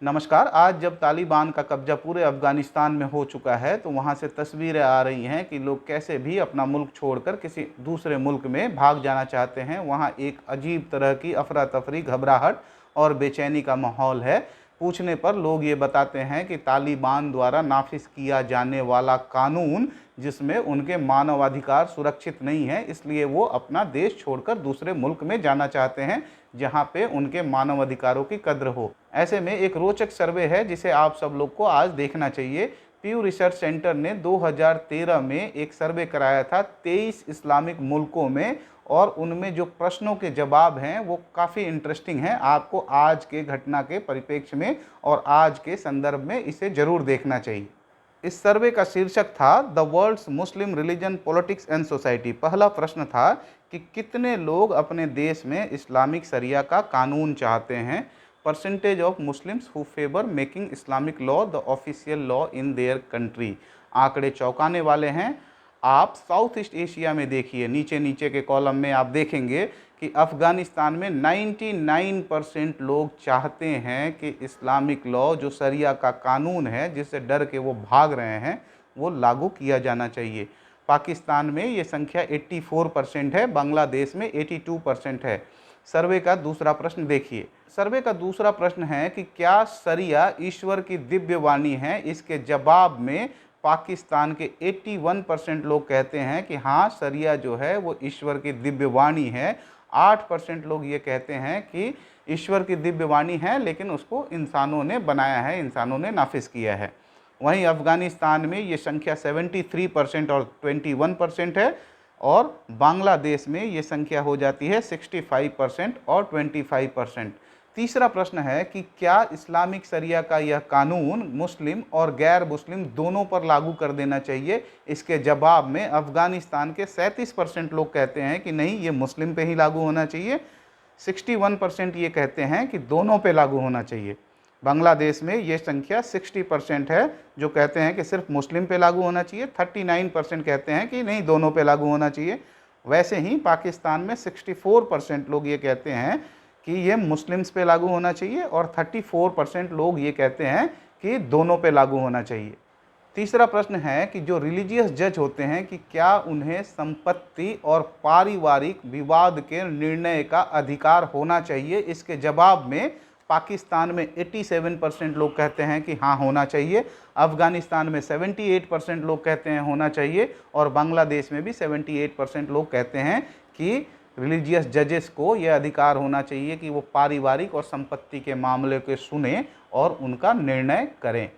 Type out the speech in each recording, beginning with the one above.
नमस्कार। आज जब तालिबान का कब्जा पूरे अफ़गानिस्तान में हो चुका है, तो वहाँ से तस्वीरें आ रही हैं कि लोग कैसे भी अपना मुल्क छोड़कर किसी दूसरे मुल्क में भाग जाना चाहते हैं। वहाँ एक अजीब तरह की अफरा-तफरी, घबराहट और बेचैनी का माहौल है। पूछने पर लोग ये बताते हैं कि तालिबान द्वारा नाफिज किया जाने वाला कानून, जिसमें उनके मानवाधिकार सुरक्षित नहीं है, इसलिए वो अपना देश छोड़कर दूसरे मुल्क में जाना चाहते हैं, जहाँ पे उनके मानवाधिकारों की कद्र हो। ऐसे में एक रोचक सर्वे है जिसे आप सब लोग को आज देखना चाहिए। प्यू रिसर्च सेंटर ने 2013 में एक सर्वे कराया था 23 इस्लामिक मुल्कों में, और उनमें जो प्रश्नों के जवाब हैं वो काफ़ी इंटरेस्टिंग हैं। आपको आज के घटना के परिप्रेक्ष्य में और आज के संदर्भ में इसे ज़रूर देखना चाहिए। इस सर्वे का शीर्षक था the world's Muslim religion politics and society. पहला प्रश्न था कि कितने लोग अपने देश में इस्लामिक शरिया का कानून चाहते हैं। Percentage of Muslims who favour making Islamic law the official law in their country. आंकड़े चौंकाने वाले हैं। आप साउथ ईस्ट एशिया में देखिए, नीचे नीचे के कॉलम में आप देखेंगे कि अफ़गानिस्तान में 99% लोग चाहते हैं कि इस्लामिक लॉ, जो शरिया का कानून है जिससे डर के वो भाग रहे हैं, वो लागू किया जाना चाहिए। पाकिस्तान में ये संख्या 84% है, बांग्लादेश में 82% है। सर्वे का दूसरा प्रश्न देखिए। सर्वे का दूसरा प्रश्न है कि क्या शरिया ईश्वर की दिव्य वाणी है। इसके जवाब में पाकिस्तान के 81% लोग कहते हैं कि हाँ, शरिया जो है वो ईश्वर की दिव्य वाणी है। 8% लोग ये कहते हैं कि ईश्वर की दिव्य वाणी है, लेकिन उसको इंसानों ने बनाया है, इंसानों ने नाफिज किया है। वहीं अफ़गानिस्तान में ये संख्या 73% और 21% है, और बांग्लादेश में ये संख्या हो जाती है 65% और 25%। तीसरा प्रश्न है कि क्या इस्लामिक शरिया का यह कानून मुस्लिम और गैर मुस्लिम दोनों पर लागू कर देना चाहिए। इसके जवाब में अफ़गानिस्तान के 37% लोग कहते हैं कि नहीं, ये मुस्लिम पे ही लागू होना चाहिए। 61% ये कहते हैं कि दोनों पे लागू होना चाहिए। बांग्लादेश में ये संख्या 60% है, जो कहते हैं कि सिर्फ मुस्लिम पे लागू होना चाहिए। 39% कहते हैं कि नहीं, दोनों पे लागू होना चाहिए। वैसे ही पाकिस्तान में 64% लोग ये कहते हैं कि ये मुस्लिम्स पे लागू होना चाहिए, और 34% लोग ये कहते हैं कि दोनों पे लागू होना चाहिए। तीसरा प्रश्न है कि जो रिलीजियस जज होते हैं, कि क्या उन्हें संपत्ति और पारिवारिक विवाद के निर्णय का अधिकार होना चाहिए। इसके जवाब में पाकिस्तान में 87% लोग कहते हैं कि हाँ, होना चाहिए। अफ़गानिस्तान में 78% लोग कहते हैं होना चाहिए, और बांग्लादेश में भी 78% लोग कहते हैं कि रिलीजियस जजेस को यह अधिकार होना चाहिए कि वो पारिवारिक और संपत्ति के मामले को सुने और उनका निर्णय करें।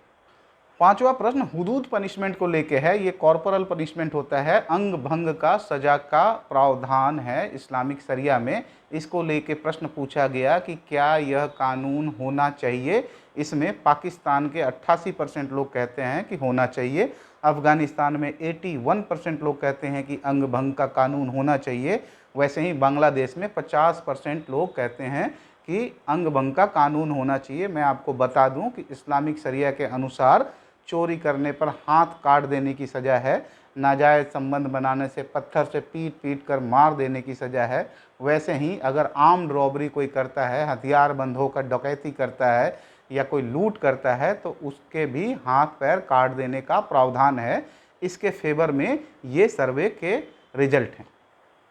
पांचवा प्रश्न हुदूद पनिशमेंट को लेके है। ये कॉर्पोरल पनिशमेंट होता है, अंग भंग का सजा का प्रावधान है इस्लामिक शरिया में। इसको लेके प्रश्न पूछा गया कि क्या यह कानून होना चाहिए। इसमें पाकिस्तान के 88% लोग कहते हैं कि होना चाहिए। अफ़गानिस्तान में 81% लोग कहते हैं कि अंग भंग का कानून होना चाहिए। वैसे ही बांग्लादेश में 50% लोग कहते हैं कि अंग भंग का कानून होना चाहिए। मैं आपको बता दूं कि इस्लामिक शरिया के अनुसार चोरी करने पर हाथ काट देने की सज़ा है, नाजायज़ संबंध बनाने से पत्थर से पीट पीट कर मार देने की सज़ा है। वैसे ही अगर आर्म्ड रॉबरी कोई करता है, हथियार बंद होकर डकैती करता है या कोई लूट करता है, तो उसके भी हाथ पैर काट देने का प्रावधान है। इसके फेवर में ये सर्वे के रिजल्ट हैं।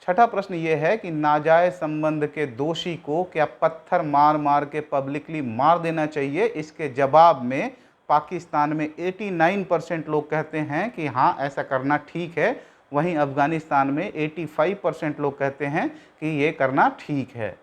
छठा प्रश्न ये है कि नाजायज़ संबंध के दोषी को क्या पत्थर मार मार के पब्लिकली मार देना चाहिए। इसके जवाब में पाकिस्तान में 89% लोग कहते हैं कि हाँ, ऐसा करना ठीक है। वहीं अफ़गानिस्तान में 85% लोग कहते हैं कि ये करना ठीक है।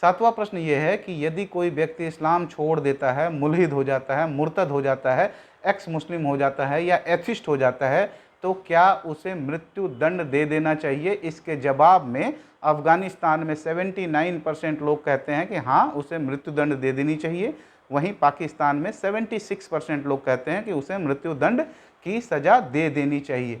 सातवां प्रश्न ये है कि यदि कोई व्यक्ति इस्लाम छोड़ देता है, मुल्हिद हो जाता है, मुर्तद हो जाता है, एक्स मुस्लिम हो जाता है या एथिस्ट हो जाता है, तो क्या उसे मृत्यु दंड दे देना चाहिए। इसके जवाब में अफ़गानिस्तान में 79% लोग कहते हैं कि हाँ, उसे मृत्यु दंड दे देनी चाहिए। वहीं पाकिस्तान में 76% लोग कहते हैं कि उसे मृत्यु दंड की सज़ा दे देनी चाहिए।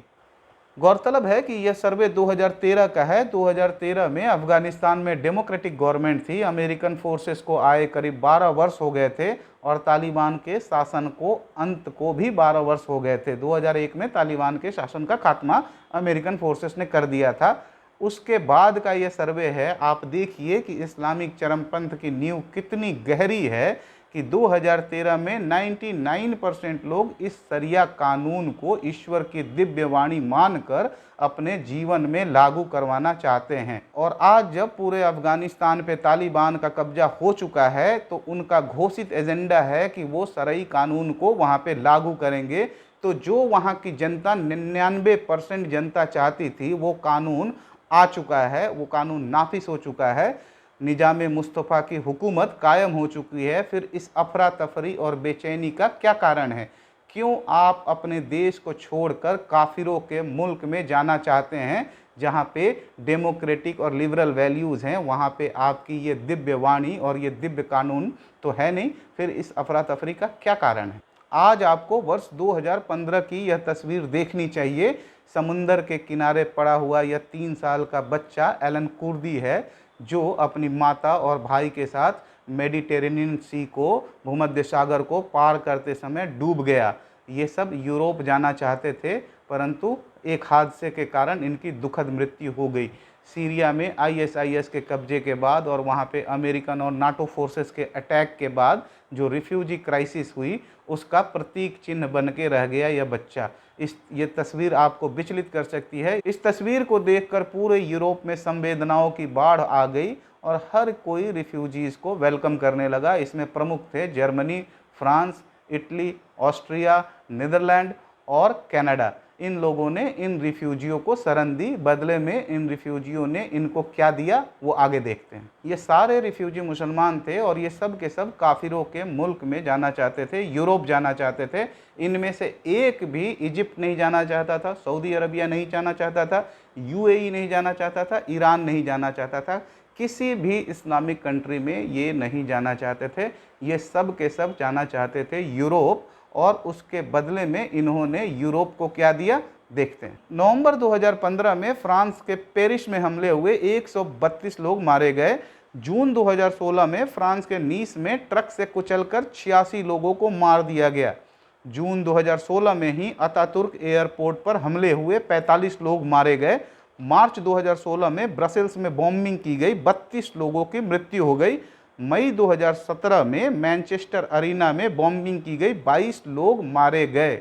गौरतलब है कि यह सर्वे 2013 का है। 2013 में अफ़गानिस्तान में डेमोक्रेटिक गवर्नमेंट थी। अमेरिकन फोर्सेस को आए करीब 12 वर्ष हो गए थे, और तालिबान के शासन को अंत को भी 12 वर्ष हो गए थे। 2001 में तालिबान के शासन का खात्मा अमेरिकन फोर्सेस ने कर दिया था। उसके बाद का ये सर्वे है। आप देखिए कि इस्लामिक चरमपंथ की नींव कितनी गहरी है, कि 2013 में 99% लोग इस शरिया कानून को ईश्वर की दिव्य वाणी मानकर अपने जीवन में लागू करवाना चाहते हैं। और आज जब पूरे अफगानिस्तान पे तालिबान का कब्जा हो चुका है तो उनका घोषित एजेंडा है कि वो शरई कानून को वहाँ पे लागू करेंगे। तो जो वहाँ की जनता 99% जनता चाहती थी वो कानून आ चुका है, वो कानून नाफिज हो चुका है, निजाम मुस्तफ़ा की हुकूमत कायम हो चुकी है। फिर इस अफरा तफरी और बेचैनी का क्या कारण है? क्यों आप अपने देश को छोड़कर काफिरों के मुल्क में जाना चाहते हैं जहां पे डेमोक्रेटिक और लिबरल वैल्यूज़ हैं, वहां पे आपकी ये दिव्य वाणी और ये दिव्य कानून तो है नहीं। फिर इस अफरा तफरी का क्या कारण है? आज आपको वर्ष 2015 की यह तस्वीर देखनी चाहिए। समुंदर के किनारे पड़ा हुआ यह 3 साल का बच्चा एलन कुर्दी है जो अपनी माता और भाई के साथ मेडिटेरेनियन सी को, भूमध्य सागर को पार करते समय डूब गया। ये सब यूरोप जाना चाहते थे परंतु एक हादसे के कारण इनकी दुखद मृत्यु हो गई। सीरिया में आईएसआईएस के कब्जे के बाद और वहाँ पे अमेरिकन और नाटो फोर्सेस के अटैक के बाद जो रिफ्यूजी क्राइसिस हुई उसका प्रतीक चिन्ह बन के रह गया यह बच्चा। ये तस्वीर आपको विचलित कर सकती है। इस तस्वीर को देखकर पूरे यूरोप में संवेदनाओं की बाढ़ आ गई और हर कोई रिफ्यूजीज़ को वेलकम करने लगा। इसमें प्रमुख थे Germany, France, Italy, Austria, Netherland और कनाडा। इन लोगों ने इन रिफ्यूजियों को शरण दी। बदले में इन रिफ्यूजियों ने इनको क्या दिया वो आगे देखते हैं। ये सारे रिफ्यूजी मुसलमान थे और ये सब के सब काफिरों के मुल्क में जाना चाहते थे, यूरोप जाना चाहते थे। इनमें से एक भी इजिप्ट नहीं जाना चाहता था, सऊदी अरबिया नहीं जाना चाहता था, यूएई नहीं जाना चाहता था, ईरान नहीं जाना चाहता था। किसी भी इस्लामिक कंट्री में ये नहीं जाना चाहते थे। ये सब के सब जाना चाहते थे यूरोप और उसके बदले में इन्होंने यूरोप को क्या दिया देखते हैं। नवंबर 2015 में फ्रांस के पेरिस में हमले हुए, 132 लोग मारे गए। जून 2016 में फ्रांस के नीस में ट्रक से कुचलकर 86 लोगों को मार दिया गया। जून 2016 में ही अतातुर्क एयरपोर्ट पर हमले हुए, 45 लोग मारे गए। मार्च 2016 में ब्रसेल्स में बॉम्बिंग की गई, 32 लोगों की मृत्यु हो गई। मई 2017 में मैनचेस्टर अरीना में बॉम्बिंग की गई, 22 लोग मारे गए।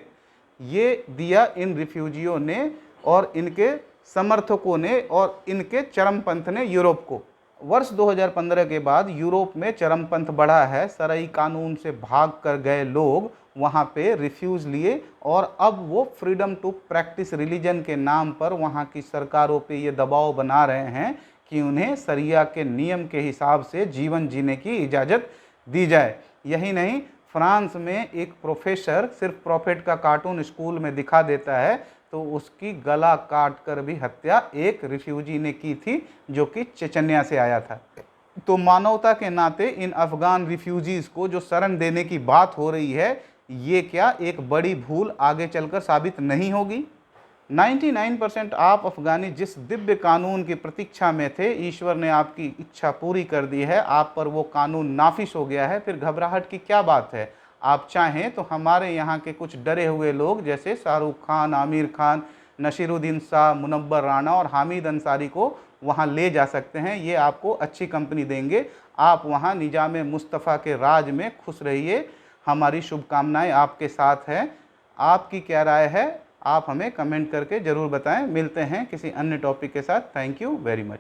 ये दिया इन रिफ्यूजियों ने और इनके समर्थकों ने और इनके चरमपंथ ने यूरोप को। वर्ष 2015 के बाद यूरोप में चरमपंथ बढ़ा है। शरई कानून से भाग कर गए लोग वहाँ पे रिफ्यूज लिए और अब वो फ्रीडम टू प्रैक्टिस रिलीजन के नाम पर वहाँ की सरकारों पे ये दबाव बना रहे हैं कि उन्हें शरिया के नियम के हिसाब से जीवन जीने की इजाज़त दी जाए। यही नहीं, फ्रांस में एक प्रोफेसर सिर्फ प्रॉफिट का कार्टून स्कूल में दिखा देता है तो उसकी गला काट कर भी हत्या एक रिफ्यूजी ने की थी जो कि चेचन्या से आया था। तो मानवता के नाते इन अफगान रिफ्यूजीज़ को जो शरण देने की बात हो रही है, ये क्या एक बड़ी भूल आगे चलकर साबित नहीं होगी? 99% आप अफगानी जिस दिव्य कानून की प्रतीक्षा में थे, ईश्वर ने आपकी इच्छा पूरी कर दी है, आप पर वो कानून नाफिज हो गया है। फिर घबराहट की क्या बात है? आप चाहें तो हमारे यहाँ के कुछ डरे हुए लोग जैसे शाहरुख खान, आमिर खान, नसीरुद्दीन शाह, मुनव्वर राणा और हामिद अंसारी को वहाँ ले जा सकते हैं। ये आपको अच्छी कंपनी देंगे। आप वहाँ निजाम मुस्तफ़ा के राज में खुश रहिए। हमारी शुभकामनाएं आपके साथ हैं। आपकी क्या राय है आप हमें कमेंट करके ज़रूर बताएं। मिलते हैं किसी अन्य टॉपिक के साथ। Thank you very much.